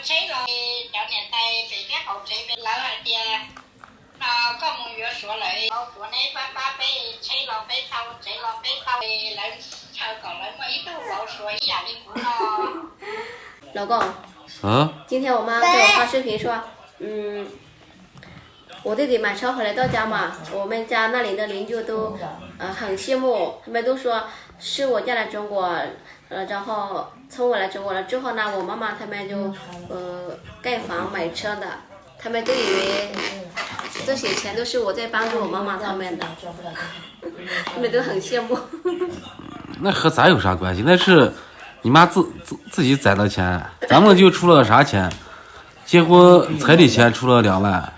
车了，叫年代北边后这边老二的，搞梦月说嘞，我国内把北车了北头，这了北头的人超过那么一度我说一样的不了。老公，今天我妈给我发视频说，我弟弟买车回来到家嘛，我们家那里的邻居都很羡慕，他们都说是我嫁来中国，然后从我来中国了之后呢，我妈妈他们就盖房买车的，他们都以为这些钱都是我在帮助我妈妈他们的，他们都很羡慕。那和咱有啥关系？那是你妈自己攒的钱，咱们就出了啥钱？结婚彩礼钱出了2万，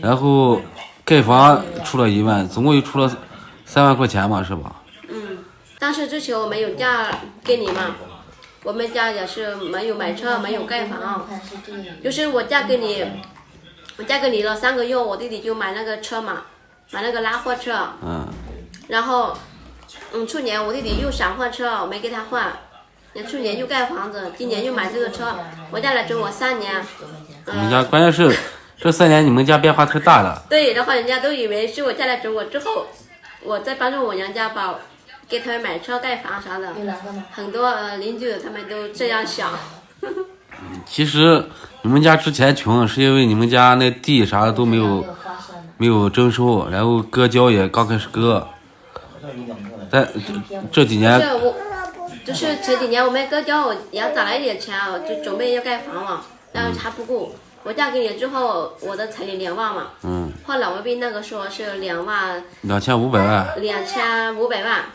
然后盖房出了1万，总共就出了3万块钱嘛，是吧？但是之前我没有嫁给你嘛，我们家也是没有买车，没有盖房，就是我嫁给你了3个月，我弟弟就买那个车嘛，买那个拉货车，然后去年我弟弟又想换车，我没给他换。去年又盖房子，今年又买这个车，我嫁来中国3年。你们家关键是这3年你们家变化太大了。对，然后人家都以为是我嫁来中国之后，我在帮助我娘家给他们买车盖房啥的，很多邻居他们都这样想。其实你们家之前穷，是因为你们家那地啥的都没有征收，然后割胶也刚开始割，但这几年。就是前几年我们割胶也攒了一点钱啊，就准备要盖房嘛，但是还不够。我嫁给你之后，我的彩礼2万嘛，换老卫兵那个时候是2万2500万，2500万，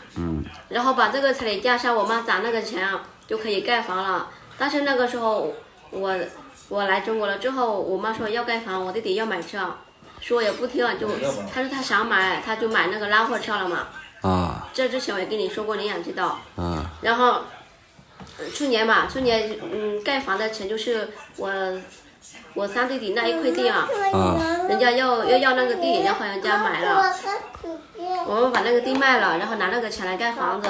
然后把这个彩礼加上我妈攒那个钱啊，就可以盖房了。但是那个时候我来中国了之后，我妈说要盖房，我弟弟要买车，说也不听，他说他想买，他就买那个拉货车了嘛。这之前我也跟你说过，你也知道。然后去年盖房的钱就是我三弟弟那一块地啊，人家要那个地，然后人家买了，我们把那个地卖了，然后拿那个钱来盖房子。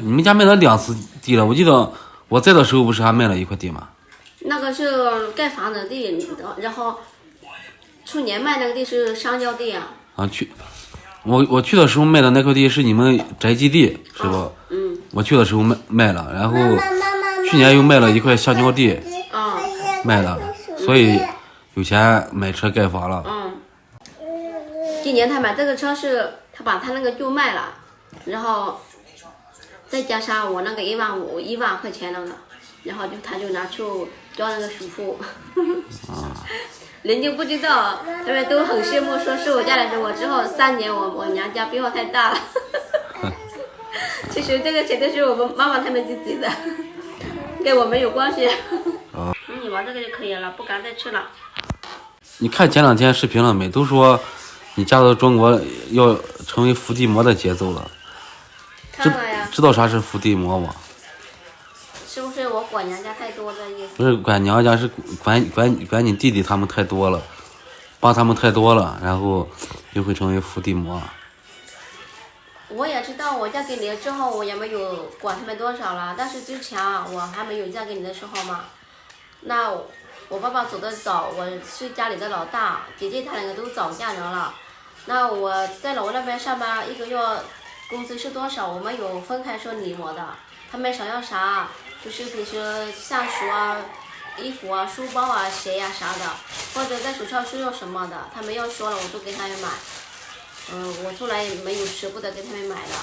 你们家卖了2次地了，我记得我在的时候不是还卖了1块地吗？那个是盖房子的地，然后去年卖那个地是商交地啊。我去的时候卖的那块地是你们宅基地，是吧？我去的时候卖了，然后去年又卖了1块橡胶地，卖了，所以有钱买车盖房了。今年他买这个车是他把他那个就卖了，然后再加上我那个1万块钱那个，然后他就拿去交那个首付。人家不知道，他们都很羡慕，说是我嫁来中国之后3年，我娘家变化太大了。其实这个钱都是我们妈妈他们自己的，跟我没有关系。你玩这个就可以了，不敢再吃了。你看前2天视频了没？都说你嫁到中国要成为伏地魔的节奏了。看了呀。知道啥是伏地魔吗？是不是我管娘家太多的意思？不是管娘家，是管你弟弟他们太多了，帮他们太多了，然后就会成为伏地魔。我也知道，我嫁给你了之后，我也没有管他们多少了。但是之前我还没有嫁给你的时候嘛，那我爸爸走得早，我是家里的老大，姐姐她2个都早嫁人了。那我在老那边上班，1个月工资是多少，我们有分开说理我的，他们想要啥。就是平时下属啊、衣服啊、书包啊、鞋呀啥的，或者在学校需要什么的，他们要说了我都给他们买。我从来没有舍不得给他们买的，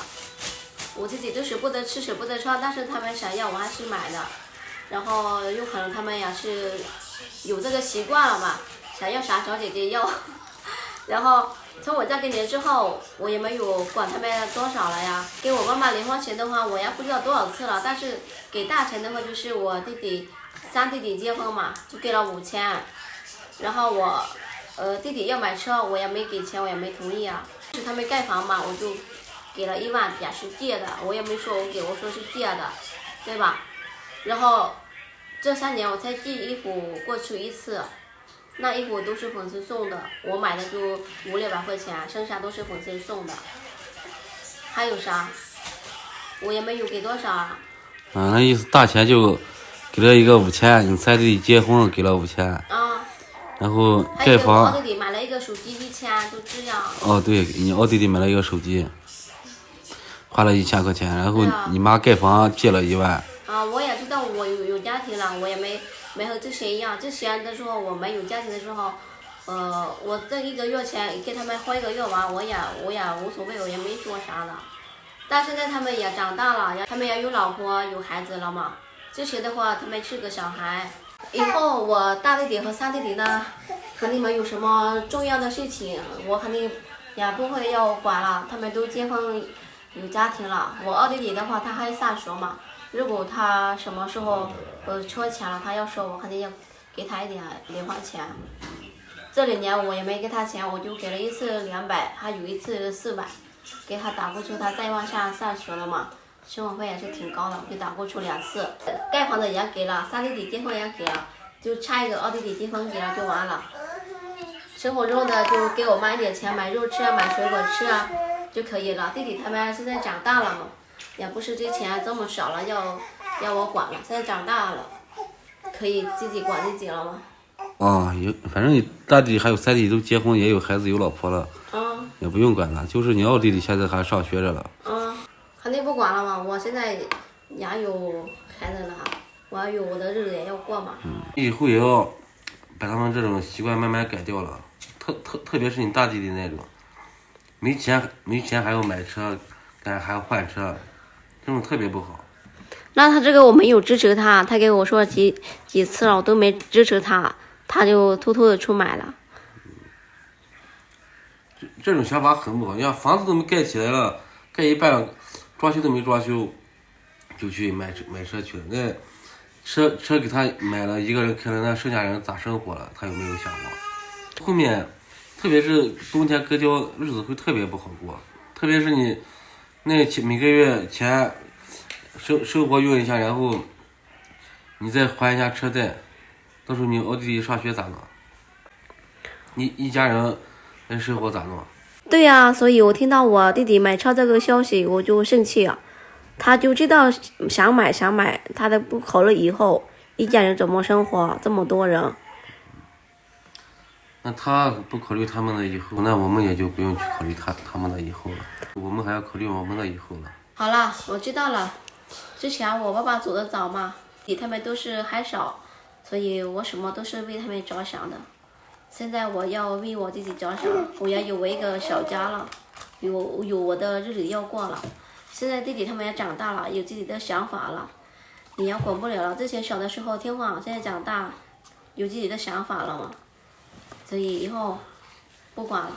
我自己都舍不得吃、舍不得穿，但是他们想要我还是买的。然后有可能他们也是有这个习惯了嘛，想要啥找姐姐要。然后从我嫁给你之后，我也没有管他们多少了呀。给我妈妈零花钱的话，我也不知道多少次了。但是给大钱的话，就是我3弟弟结婚嘛，就给了5000。然后我弟弟要买车，我也没给钱，我也没同意啊。是他们盖房嘛，我就给了1万，也是借的，我也没说我给，我说是借的，对吧？然后这3年我才寄衣服过去1次。那衣服都是粉丝送的，我买的就500-600块钱，剩下都是粉丝送的。还有啥？我也没有给多少啊。那意思大钱就给了一个5000，你三弟弟结婚给了5000，啊，然后还有我盖房，二弟弟买了一个手机1000，就这样。哦对，你二弟弟买了一个手机，花了1000块钱，然后你妈盖房借了1万。啊，我也知道我有家庭了，我也没和这些一样。之前的时候我们有家庭的时候，我这1个月前给他们花1个月完，我也无所谓，我也没说啥的。但现在他们也长大了，他们也有老婆有孩子了嘛。之前的话他们是个小孩，以后我大弟弟和三弟弟呢，和你们有什么重要的事情，我肯定也不会要管了，他们都结婚有家庭了。我二弟弟的话他还上学嘛，如果他什么时候缺钱了，他要说我肯定要给他一点零花钱。这2年我也没给他钱，我就给了一次200，还有一次400，给他打过去，他再往下上学了嘛，生活费也是挺高的，给打过去2次。盖房的也给了，三弟弟结婚也给了，就差一个二弟弟结婚给了就完了。生活中的就给我妈一点钱，买肉吃啊，买水果吃啊就可以了。弟弟他们现在长大了嘛，也不是之前这么少了要我管了，现在长大了，可以自己管自己了嘛。反正你大弟还有三弟都结婚，也有孩子有老婆了，也不用管了。就是你二弟弟现在还上学着了。肯定不管了嘛，我现在也有孩子了，我要有我的日子也要过嘛。以后也要把他们这种习惯慢慢改掉了，特别是你大弟弟那种，没钱还要买车，还要换车，这种特别不好。那他这个我没有支持他，他给我说几次了，我都没支持他，他就偷偷的去买了。这种想法很不好，你看房子都没盖起来了，盖一半了，装修都没装修，就去买车去了。那车给他买了，一个人开了，那剩下人咋生活了？他有没有想过？后面，特别是冬天割胶，日子会特别不好过。特别是你那每个月钱生活用一下，然后你再还一下车贷，到时候你二弟弟上学咋弄？你一家人那生活咋弄？对呀，所以我听到我弟弟买车这个消息，我就生气了。他就知道想买，他都不考虑以后一家人怎么生活，这么多人。那他不考虑他们的以后，那我们也就不用去考虑他们的以后了。我们还要考虑我们的以后了。好了，我知道了。之前我爸爸走得早嘛，他们都是还小，所以我什么都是为他们着想的。现在我要为我自己着想，我要有一个小家了，有我的日子要过了。现在弟弟他们也长大了，有自己的想法了，你也管不了了。之前小的时候听话，现在长大有自己的想法了嘛，所以以后不管了。